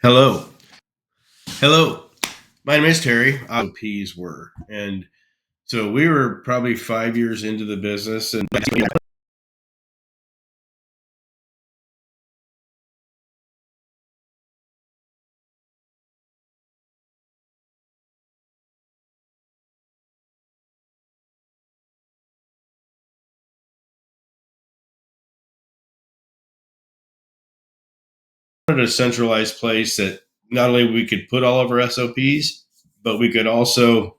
Hello. Hello. My name is Terry. Ps were. And so we were probably 5 years into the business and wanted a centralized place that not only we could put all of our SOPs, but we could also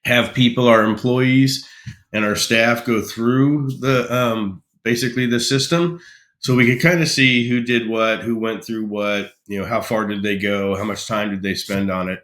have people, our employees and our staff go through the basically the system so we could kind of see who did what, who went through what, how far did they go, how much time did they spend on it.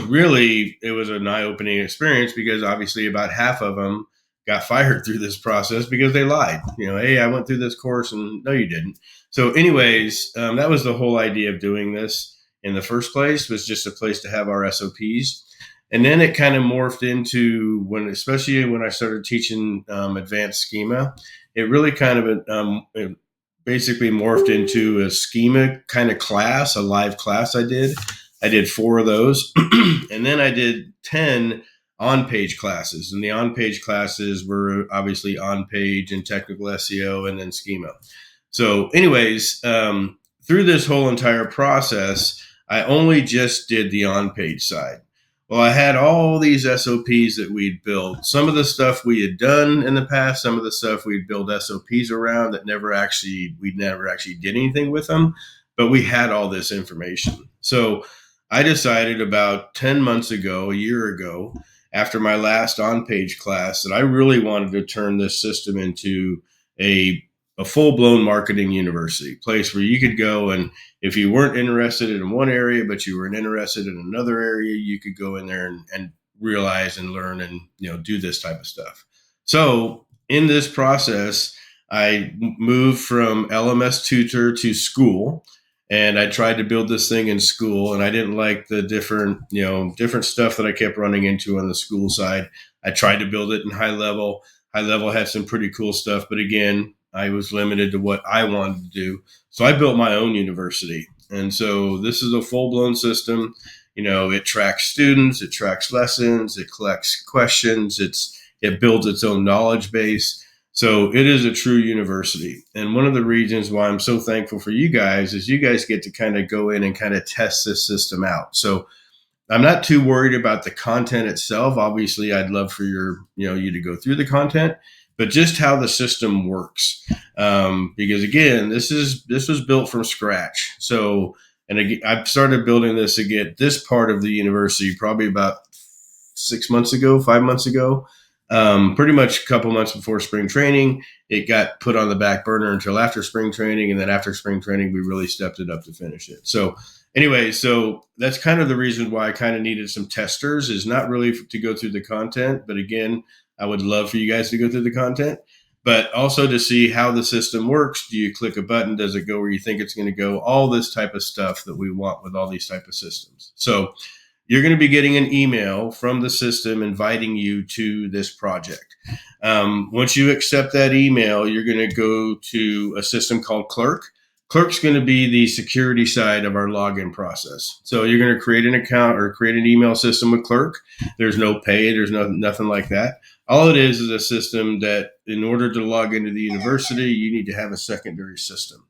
Really, it was an eye-opening experience because obviously about half of them got fired through this process because they lied. Hey, I went through this course, and no, you didn't. So, anyways, that was the whole idea of doing this in the first place, was just a place to have our SOPs. And then it kind of morphed into especially when I started teaching advanced schema, it really kind of it basically morphed into a schema kind of class, a live class I did four of those. And then I did 10 on page classes. And the on page classes were obviously on page and technical SEO and then schema. So, anyways, through this whole entire process, I only just did the on page side. Well, I had all these SOPs that we'd built. Some of the stuff we had done in the past, some of the stuff we'd built SOPs around that we never actually did anything with them, but we had all this information. So I decided about 10 months ago, a year ago, after my last on-page class, that I really wanted to turn this system into a full-blown marketing university, place where you could go, and if you weren't interested in one area but you were interested in another area, you could go in there and realize and learn and do this type of stuff. So in this process, I moved from LMS tutor to school, and I tried to build this thing in school, and I didn't like the different stuff that I kept running into on the school side. I tried to build it in high level. High level had some pretty cool stuff, but again, I was limited to what I wanted to do. So I built my own university. And so this is a full blown system. It tracks students, it tracks lessons, it collects questions, it builds its own knowledge base. So it is a true university. And one of the reasons why I'm so thankful for you guys is you guys get to kind of go in and kind of test this system out. So I'm not too worried about the content itself. Obviously, I'd love for you to go through the content, but just how the system works. Because again, this was built from scratch. So, and again, I started building this part of the university probably about 6 months ago, 5 months ago. Pretty much a couple months before spring training. It got put on the back burner until after spring training, and then after spring training, we really stepped it up to finish it. So anyway, so that's kind of the reason why I kind of needed some testers, is not really to go through the content, but again, I would love for you guys to go through the content, but also to see how the system works. Do you click a button? Does it go where you think it's going to go? All this type of stuff that we want with all these type of systems. So you're going to be getting an email from the system inviting you to this project. Once you accept that email, you're going to go to a system called Clerk. Clerk's going to be the security side of our login process. So you're going to create an account or create an email system with Clerk. There's no pay. There's nothing like that. All it is a system that in order to log into the university, you need to have a secondary system.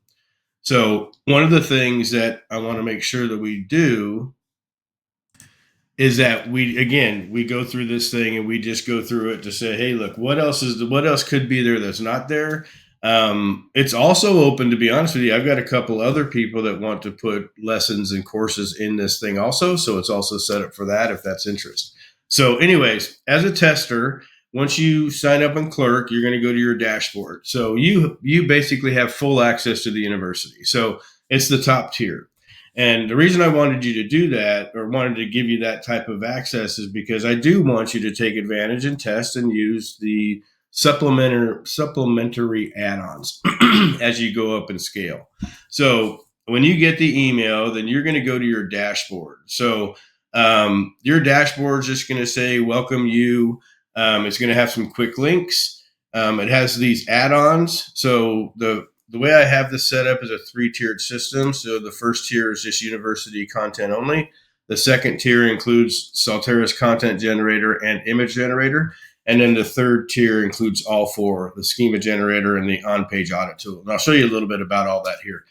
So one of the things that I want to make sure that we do is that we go through this thing and we just go through it to say, hey, look, what else could be there that's not there. It's also open, to be honest with you. I've got a couple other people that want to put lessons and courses in this thing also, so it's also set up for that if that's interest. So anyways, as a tester, once you sign up on Clerk, you're going to go to your dashboard. So you basically have full access to the university. So it's the top tier. And the reason I wanted you to do that, or wanted to give you that type of access, is because I do want you to take advantage and test and use the supplementary add-ons as you go up in scale. So when you get the email, then you're going to go to your dashboard. So your dashboard is just going to say, welcome you. It's going to have some quick links. It has these add-ons. So the way I have this set up is a 3-tiered system. So the first tier is just university content only. The second tier includes Salterra's content generator and image generator. And then the third tier includes all 4, the schema generator and the on-page audit tool. And I'll show you a little bit about all that here.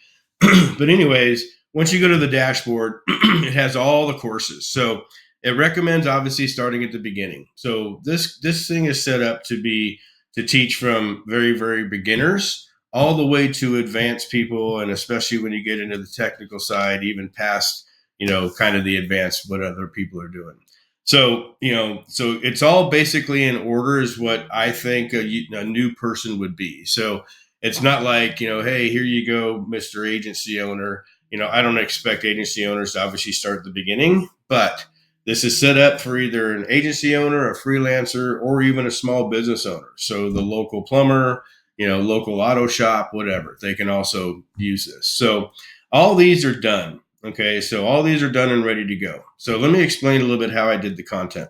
But anyways, once you go to the dashboard, it has all the courses. So it recommends obviously starting at the beginning. So this thing is set up to teach from very, very beginners all the way to advanced people, and especially when you get into the technical side, even past, kind of the advanced what other people are doing. So, so it's all basically in order is what I think a new person would be. So it's not like, hey, here you go, Mr. Agency Owner. I don't expect agency owners to obviously start at the beginning, but this is set up for either an agency owner, a freelancer, or even a small business owner. So the local plumber, local auto shop, whatever, they can also use this. So all these are done. Okay, so all these are done and ready to go. So let me explain a little bit how I did the content.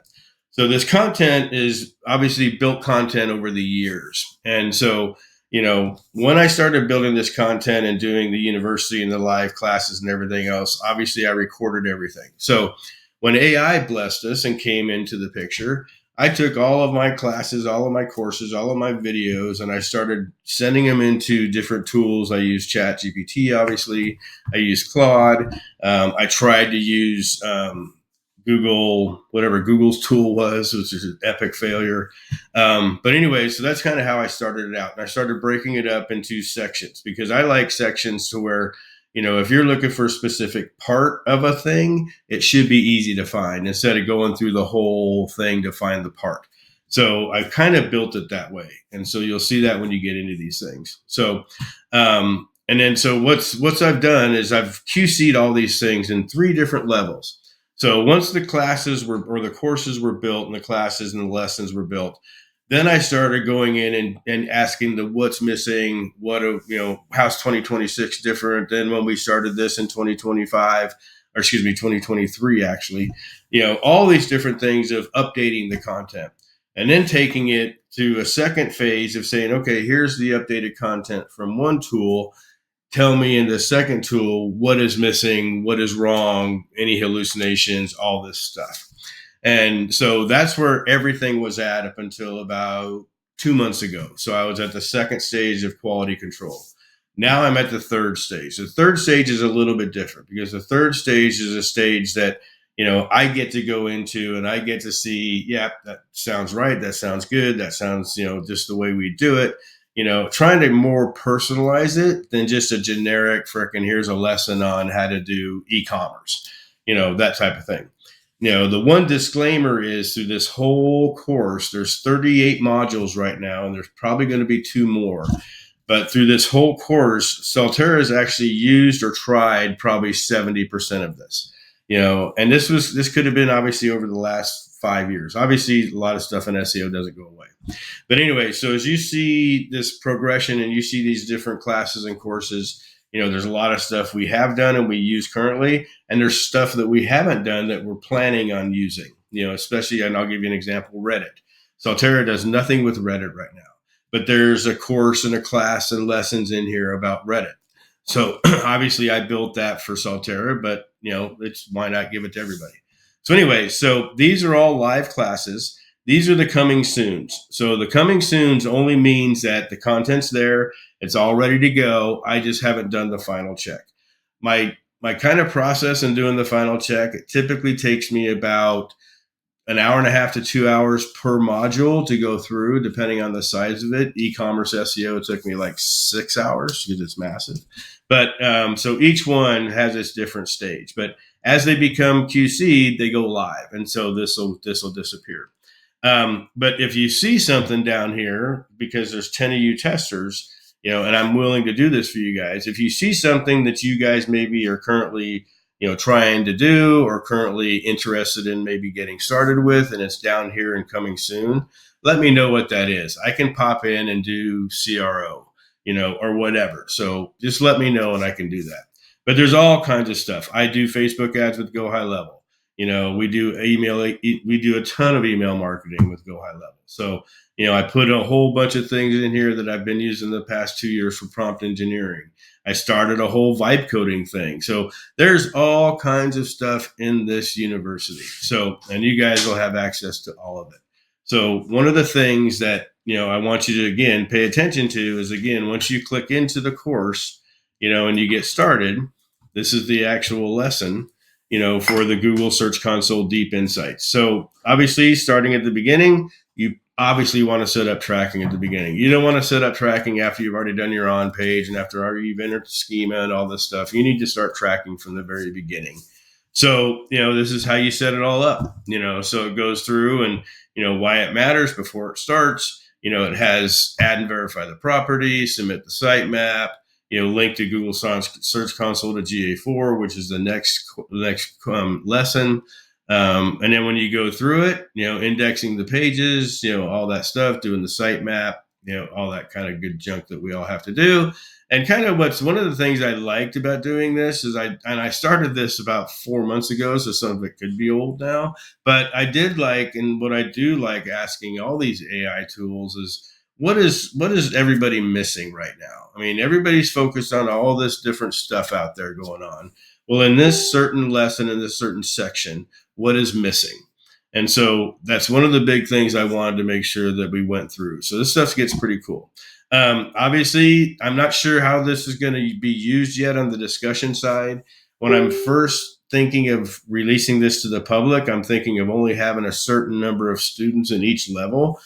So this content is obviously built content over the years. And so, when I started building this content and doing the university and the live classes and everything else, obviously I recorded everything. So when AI blessed us and came into the picture, I took all of my classes, all of my courses, all of my videos, and I started sending them into different tools. I used ChatGPT, obviously. I used Claude. I tried to use Google, whatever Google's tool was, which is an epic failure. But anyway, so that's kind of how I started it out. And I started breaking it up into sections because I like sections to where, if you're looking for a specific part of a thing, it should be easy to find instead of going through the whole thing to find the part. So I've kind of built it that way. And so you'll see that when you get into these things. So, and then so what's I've done is I've QC'd all these things in 3 different levels. So once the classes or the courses were built and the classes and the lessons were built, then I started going in and asking what's missing, how's 2026 different than when we started this in 2025, or 2023, actually, all these different things of updating the content and then taking it to a second phase of saying, okay, here's the updated content from one tool. Tell me in the second tool, what is missing, what is wrong, any hallucinations, all this stuff. And so that's where everything was at up until about 2 months ago. So I was at the second stage of quality control. Now I'm at the third stage. The third stage is a little bit different because the third stage is a stage that, I get to go into and I get to see, yeah, that sounds right. That sounds good. That sounds, just the way we do it. Trying to more personalize it than just a generic frickin' here's a lesson on how to do e-commerce, that type of thing. The one disclaimer is through this whole course, there's 38 modules right now, and there's probably going to be 2 more. But through this whole course, Salterra has actually used or tried probably 70% of this, and this could have been obviously over the last 5 years. Obviously, a lot of stuff in SEO doesn't go away. But anyway, so as you see this progression and you see these different classes and courses, there's a lot of stuff we have done and we use currently, and there's stuff that we haven't done that we're planning on using, especially, and I'll give you an example, Reddit. Salterra does nothing with Reddit right now, but there's a course and a class and lessons in here about Reddit. So obviously I built that for Salterra, but why not give it to everybody? So anyway, so these are all live classes. These are the coming soons. So the coming soons only means that the content's there. It's all ready to go. I just haven't done the final check. My kind of process in doing the final check, it typically takes me about an hour and a half to 2 hours per module to go through, depending on the size of it. E-commerce SEO, it took me like 6 hours because it's massive. But so each one has its different stage. But as they become QC'd, they go live. And so this will disappear. But if you see something down here, because there's 10 of you testers, and I'm willing to do this for you guys, if you see something that you guys maybe are currently, trying to do or currently interested in maybe getting started with, and it's down here and coming soon, let me know what that is. I can pop in and do CRO, or whatever. So just let me know and I can do that. But there's all kinds of stuff. I do Facebook ads with Go High Level. We do email. We do a ton of email marketing with Go High Level. So, I put a whole bunch of things in here that I've been using the past 2 years for prompt engineering. I started a whole vibe coding thing. So there's all kinds of stuff in this university. So, and you guys will have access to all of it. So one of the things that, I want you to, again, pay attention to is, again, once you click into the course, and you get started, this is the actual lesson, for the Google Search Console Deep Insights. So obviously, starting at the beginning, you obviously want to set up tracking at the beginning. You don't want to set up tracking after you've already done your on page and after you've entered the schema and all this stuff. You need to start tracking from the very beginning. So, this is how you set it all up, so it goes through and, why it matters before it starts. It has add and verify the property, submit the sitemap, link to Google Search Console to GA4, which is the next lesson. And then when you go through it, indexing the pages, all that stuff, doing the sitemap, all that kind of good junk that we all have to do. And kind of what's one of the things I liked about doing this is I started this about 4 months ago, so some of it could be old now, but I did like, and what I do like asking all these AI tools is, what is everybody missing right now? I mean, everybody's focused on all this different stuff out there going on. Well, in this certain lesson, in this certain section, what is missing? And so that's one of the big things I wanted to make sure that we went through. So this stuff gets pretty cool. Obviously, I'm not sure how this is going to be used yet on the discussion side. When I'm first thinking of releasing this to the public, I'm thinking of only having a certain number of students in each level,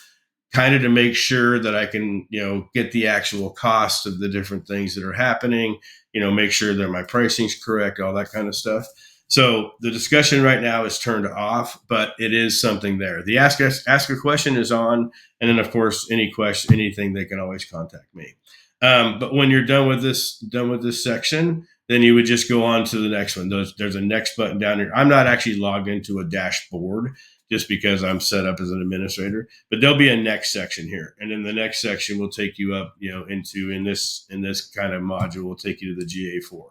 kind of to make sure that I can, get the actual cost of the different things that are happening, make sure that my pricing's correct, all that kind of stuff. So the discussion right now is turned off, but it is something there. The ask a question is on, and then of course anything, they can always contact me. But when you're done with this section, then you would just go on to the next one. There's a next button down here. I'm not actually logged into a dashboard just because I'm set up as an administrator, but there'll be a next section here. And then the next section will take you up, into in this kind of module will take you to the GA4.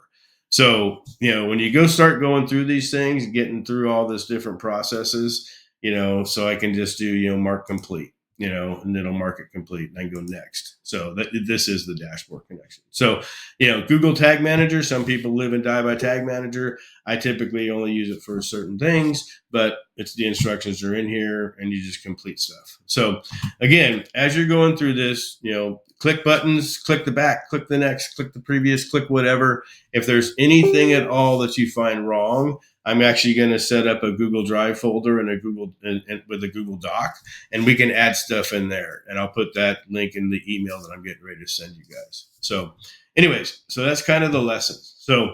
So, when you start going through these things, getting through all this different processes, so I can just do, mark complete, and it'll mark it complete and I go next. So this is the dashboard connection. So, Google Tag Manager, some people live and die by Tag Manager. I typically only use it for certain things, but it's the instructions are in here and you just complete stuff. So again, as you're going through this, click buttons, click the back, click the next, click the previous, click whatever. If there's anything at all that you find wrong, I'm actually going to set up a Google Drive folder and with a Google Doc, and we can add stuff in there. And I'll put that link in the email that I'm getting ready to send you guys. So anyways, so that's kind of the lesson. So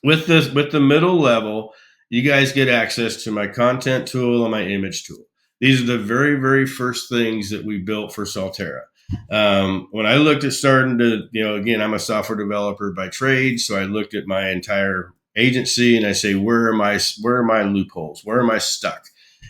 with the middle level, you guys get access to my content tool and my image tool. These are the very, very first things that we built for Salterra. When I looked at starting to, again, I'm a software developer by trade. So I looked at my entire agency and I say, where are my loopholes? Where am I stuck?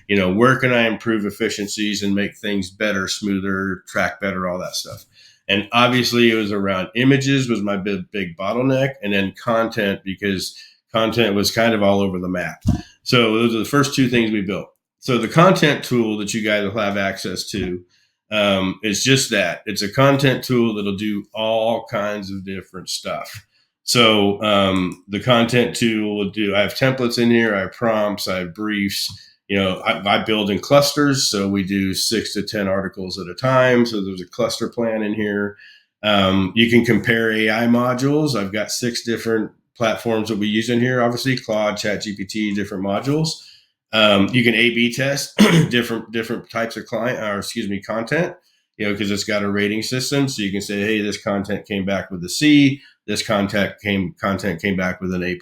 Where can I improve efficiencies and make things better, smoother, track better, all that stuff. And obviously it was around images was my big bottleneck, and then content, because content was kind of all over the map. So those are the first two things we built. So the content tool that you guys will have access to is just that. It's a content tool that'll do all kinds of different stuff. So the content tool will I have templates in here, I have prompts, I have briefs. I build in clusters, so we do 6 to 10 articles at a time. So there's a cluster plan in here. You can compare AI modules. I've got 6 different platforms that we use in here. Obviously, Claude, ChatGPT, different modules. You can A/B test different types of content. Because it's got a rating system, so you can say, hey, this content came back with a C. This content came back with an A+,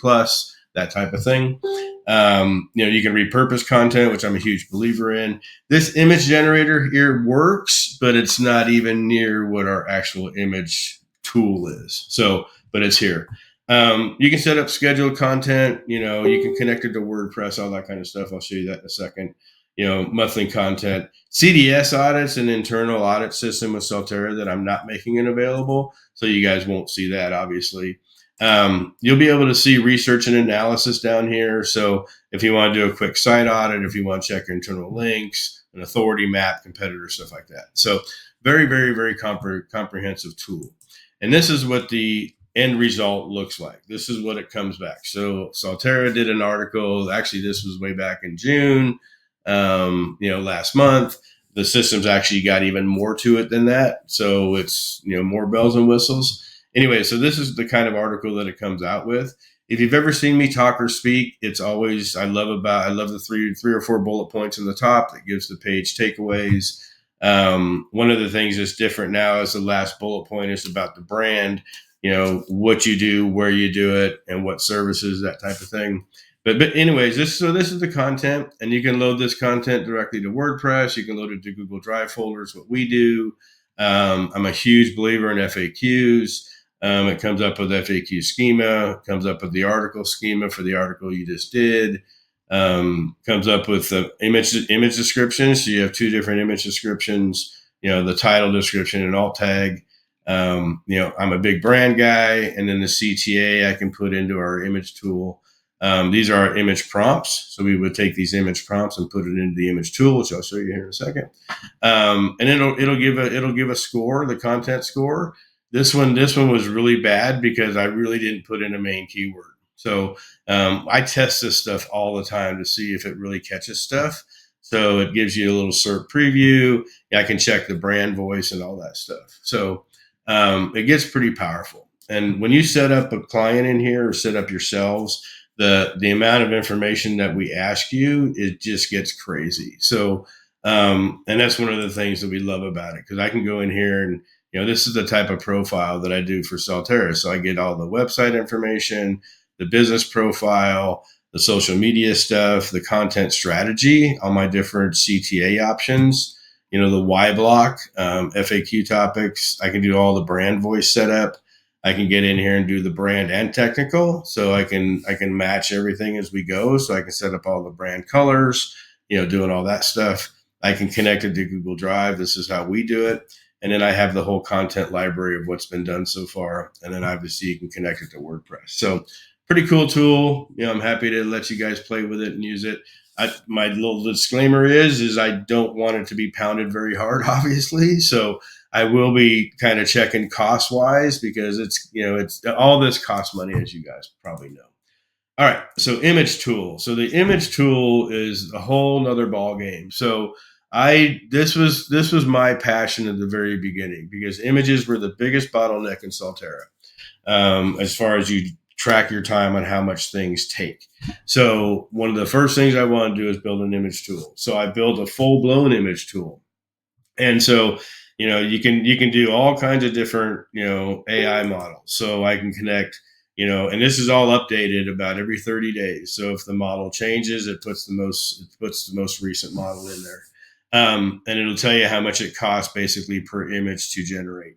that type of thing. You can repurpose content, which I'm a huge believer in. This image generator here works, but it's not even near what our actual image tool is. So, but it's here. You can set up scheduled content. You can connect it to WordPress, all that kind of stuff. I'll show you that in a second. Monthly content, CDS audits, an internal audit system with Salterra that I'm not making it available. So you guys won't see that, obviously. You'll be able to see research and analysis down here. So if you want to do a quick site audit, if you want to check your internal links, an authority map, competitor, stuff like that. So very, very, very comprehensive tool. And this is what the end result looks like. This is what it comes back. So Salterra did an article. Actually, this was way back in June, last month. The system's actually got even more to it than that. So it's, more bells and whistles. Anyway, so this is the kind of article that it comes out with. If you've ever seen me talk or speak, it's always, I love the three or four bullet points in the top that gives the page takeaways. One of the things that's different now is the last bullet point is about the brand, what you do, where you do it, and what services, that type of thing. But anyways, this is the content, and you can load this content directly to WordPress. You can load it to Google Drive folders, what we do. I'm a huge believer in FAQs. It comes up with FAQ schema, it comes up with the article schema for the article you just did, comes up with the image descriptions. So you have two different image descriptions, the title description and alt tag. I'm a big brand guy, and then the CTA I can put into our image tool. These are our image prompts. So we would take these image prompts and put it into the image tool, which I'll show you here in a second. And it'll give a score, the content score. This one was really bad because I really didn't put in a main keyword. So I test this stuff all the time to see if it really catches stuff. So it gives you a little SERP preview. I can check the brand voice and all that stuff. So it gets pretty powerful. And when you set up a client in here or set up yourselves, the amount of information that we ask you, it just gets crazy. So, and that's one of the things that we love about it, because I can go in here and, this is the type of profile that I do for Salterra. So I get all the website information, the business profile, the social media stuff, the content strategy, all my different CTA options, the Y block, FAQ topics. I can do all the brand voice setup. I can get in here and do the brand and technical. So I can match everything as we go. So I can set up all the brand colors, doing all that stuff. I can connect it to Google Drive. This is how we do it. And then I have the whole content library of what's been done so far. And then obviously you can connect it to WordPress. So pretty cool tool. I'm happy to let you guys play with it and use it. My little disclaimer is I don't want it to be pounded very hard, obviously. So I will be kind of checking cost wise, because it's all this costs money, as you guys probably know. All right. So image tool. So the image tool is a whole nother ball game. So this was my passion at the very beginning, because images were the biggest bottleneck in Salterra, as far as you track your time on how much things take. So one of the first things I want to do is build an image tool. So I built a full blown image tool. And so, you can do all kinds of different, AI models. So I can connect, and this is all updated about every 30 days. So if the model changes, it puts the most recent model in there. And it'll tell you how much it costs basically per image to generate.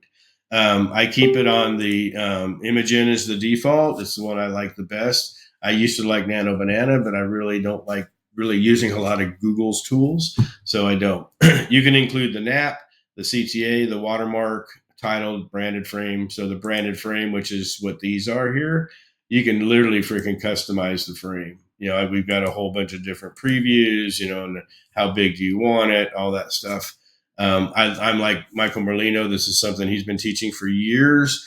I keep it on the Imagen as the default. It's the one I like the best. I used to like Nano Banana, but I really don't like using a lot of Google's tools, so I don't. You can include the NAP, the CTA, the watermark, title, branded frame. So the branded frame, which is what these are here, you can literally freaking customize the frame. We've got a whole bunch of different previews, and how big do you want it, all that stuff. I'm like Michael Merlino. This is something he's been teaching for years.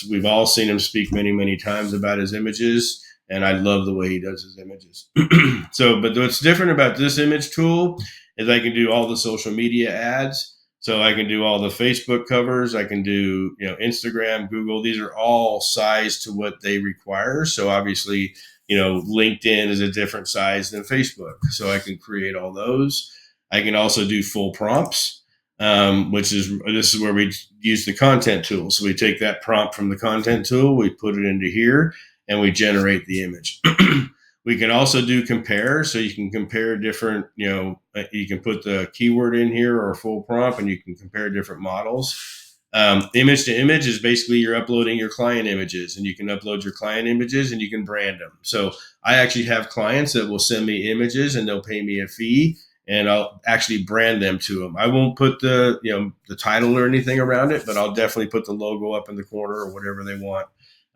We've all seen him speak many, many times about his images, and I love the way he does his images. So, but what's different about this image tool is I can do all the social media ads. So I can do all the Facebook covers. I can do, Instagram, Google. These are all sized to what they require. So obviously, LinkedIn is a different size than Facebook. So I can create all those. I can also do full prompts, this is where we use the content tool. So we take that prompt from the content tool, we put it into here, and we generate the image. We can also do compare. So you can compare different, you can put the keyword in here or a full prompt, and you can compare different models. Image to image is basically you're uploading your client images, and you can upload your client images and you can brand them. So I actually have clients that will send me images and they'll pay me a fee, and I'll actually brand them to them. I won't put the title or anything around it, but I'll definitely put the logo up in the corner or whatever they want.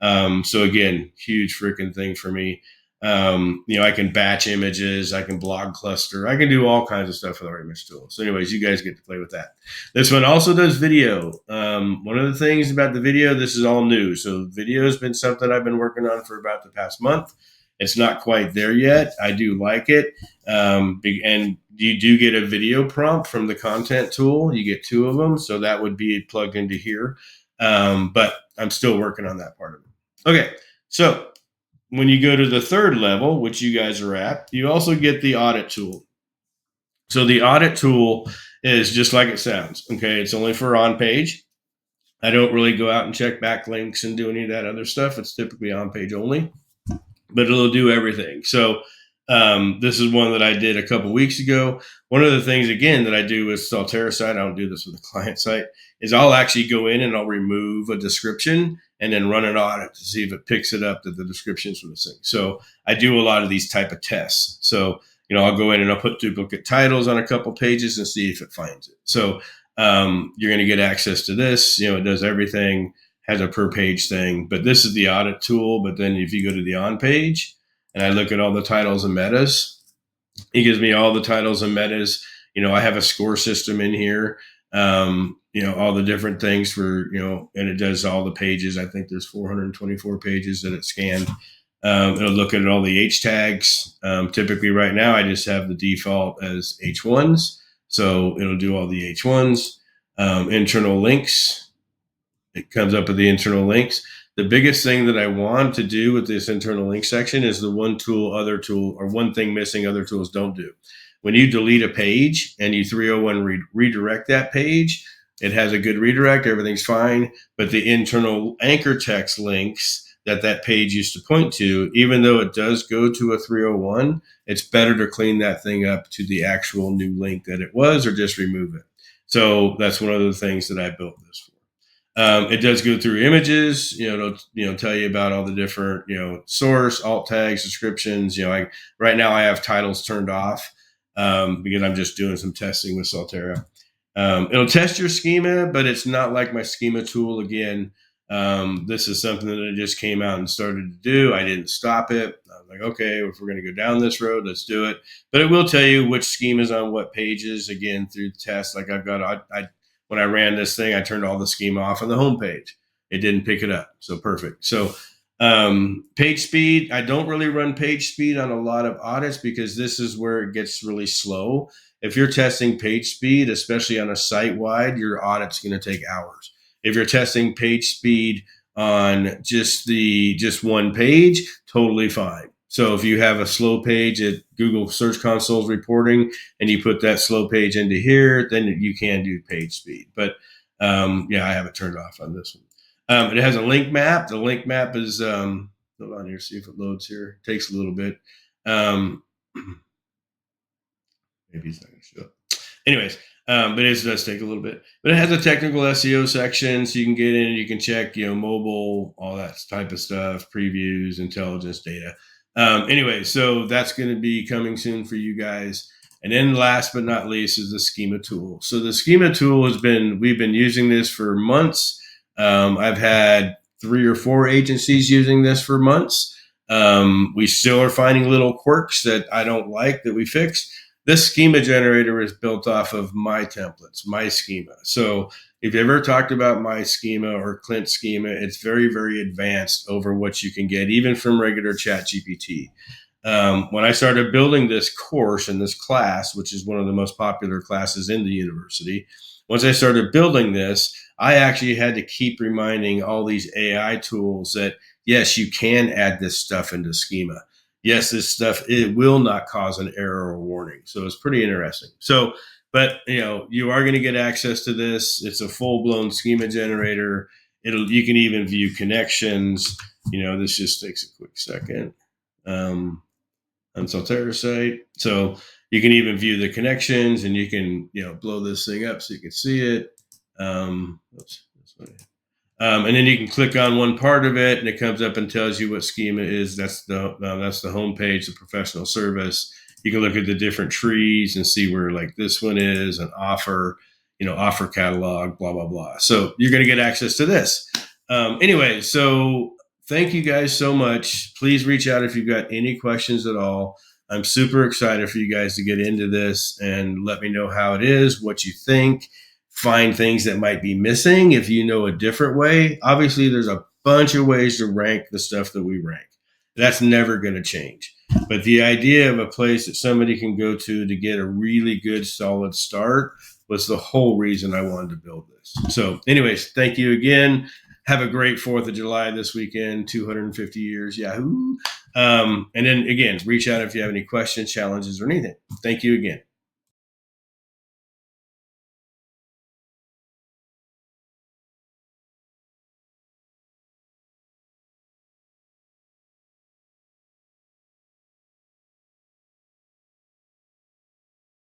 So again, huge freaking thing for me. I can batch images, I can blog cluster, I can do all kinds of stuff with our image tool. So anyways, you guys get to play with that. This one also does video. One of the things about the video, this is all new. So video has been something I've been working on for about the past month. It's not quite there yet. I do like it. And you do get a video prompt from the content tool. You get 2 of them. So that would be plugged into here. But I'm still working on that part of it. Okay. So when you go to the 3rd level, which you guys are at, you also get the audit tool. So the audit tool is just like it sounds. Okay. It's only for on page. I don't really go out and check backlinks and do any of that other stuff. It's typically on page only, but it'll do everything. So this is one that I did a couple weeks ago. One of the things, again, that I do with Salterra site, I don't do this with a client site, is I'll actually go in and I'll remove a description and then run an audit to see if it picks it up that the description's missing. So I do a lot of these type of tests. So, I'll go in and I'll put duplicate titles on a couple pages and see if it finds it. So you're going to get access to this. It does everything, has a per page thing, but this is the audit tool. But then if you go to the on page and I look at all the titles and metas, it gives me all the titles and metas. I have a score system in here, all the different things for, and it does all the pages. I think there's 424 pages that it scanned. It'll look at all the H tags. Typically right now, I just have the default as H1s. So it'll do all the H1s, internal links. It comes up with the internal links. The biggest thing that I want to do with this internal link section is the one tool, other tool, or one thing missing, other tools don't do. When you delete a page and you 301 redirect that page, it has a good redirect, everything's fine. But the internal anchor text links that page used to point to, even though it does go to a 301, it's better to clean that thing up to the actual new link that it was, or just remove it. So that's one of the things that I built this for. It does go through images, it'll, tell you about all the different, source, alt tags, descriptions. Right now I have titles turned off because I'm just doing some testing with Salterra. It'll test your schema, but it's not like my schema tool. Again, this is something that I just came out and started to do. I didn't stop it. I was like, okay, if we're going to go down this road, let's do it. But it will tell you which schema is on what pages, again, through the test. Like when I ran this thing, I turned all the schema off on the home page. It didn't pick it up. So perfect. So page speed, I don't really run page speed on a lot of audits because this is where it gets really slow. If you're testing page speed, especially on a site wide, your audit's going to take hours. If you're testing page speed on just one page, totally fine. So if you have a slow page at Google Search Console's reporting and you put that slow page into here, then you can do page speed. But I have it turned off on this one. It has a link map. The link map is, hold on here, see if it loads here. It takes a little bit. Maybe it's not going to show up. Anyways, but it does take a little bit. But it has a technical SEO section, so you can get in and you can check, mobile, all that type of stuff, previews, intelligence data. Anyway, so that's going to be coming soon for you guys. And then last but not least is the schema tool. So the schema tool we've been using this for months. I've had 3 or 4 agencies using this for months. We still are finding little quirks that I don't like that we fix. This schema generator is built off of my templates, my schema. So if you ever talked about my schema or Clint schema, it's very, very advanced over what you can get, even from regular ChatGPT. When I started building this course and this class, which is one of the most popular classes in the university, once I started building this, I actually had to keep reminding all these AI tools that, yes, you can add this stuff into schema. Yes, this stuff, it will not cause an error or warning. So it's pretty interesting. So, but you are going to get access to this. It's a full-blown schema generator. You can even view connections. This just takes a quick second. On Salterra site. So you can even view the connections and you can, blow this thing up so you can see it. And then you can click on one part of it and it comes up and tells you what schema is. That's the home page, the professional service. You can look at the different trees and see where like this one is, an offer, offer catalog, blah, blah, blah. So you're going to get access to this. Anyway, so thank you guys so much. Please reach out if you've got any questions at all. I'm super excited for you guys to get into this and let me know how it is, what you think, find things that might be missing. If you know a different way, obviously there's a bunch of ways to rank the stuff that we rank. That's never going to change. But the idea of a place that somebody can go to get a really good, solid start was the whole reason I wanted to build this. So anyways, thank you again. Have a great 4th of July this weekend, 250 years, Yahoo. And then again, reach out if you have any questions, challenges, or anything. Thank you again.